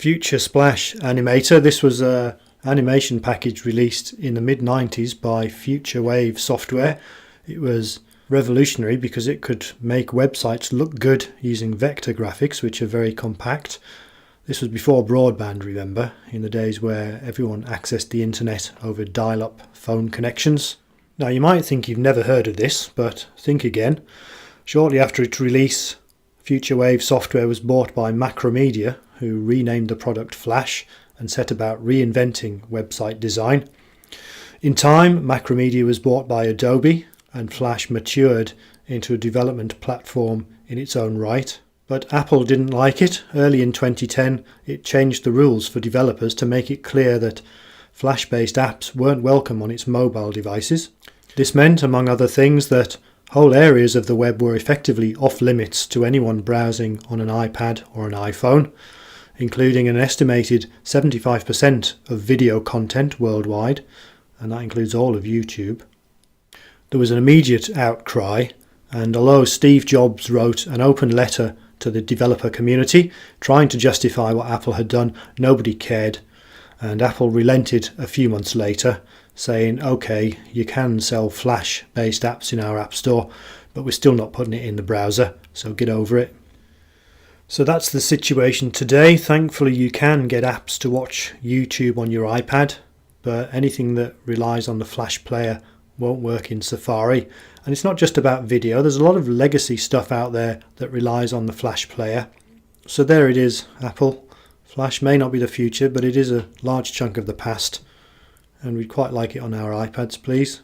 Future Splash Animator. This was an animation package released in the mid-90s by Future Wave Software. It was revolutionary because it could make websites look good using vector graphics, which are very compact. This was before broadband, remember, in the days where everyone accessed the internet over dial-up phone connections. Now you might think you've never heard of this, but think again. Shortly after its release, Future Wave Software was bought by Macromedia, who renamed the product Flash and set about reinventing website design. In time, Macromedia was bought by Adobe, and Flash matured into a development platform in its own right. But Apple didn't like it. Early in 2010, it changed the rules for developers to make it clear that Flash-based apps weren't welcome on its mobile devices. This meant, among other things, that whole areas of the web were effectively off-limits to anyone browsing on an iPad or an iPhone, including an estimated 75% of video content worldwide, and that includes all of YouTube. There was an immediate outcry, and although Steve Jobs wrote an open letter to the developer community trying to justify what Apple had done, nobody cared, and Apple relented a few months later, saying, okay, you can sell Flash-based apps in our App Store, but we're still not putting it in the browser, so get over it. So that's the situation today. Thankfully you can get apps to watch YouTube on your iPad, but anything that relies on the Flash player won't work in Safari. And it's not just about video, there's a lot of legacy stuff out there that relies on the Flash player. So there it is, Apple. Flash may not be the future, but it is a large chunk of the past, and we'd quite like it on our iPads, please.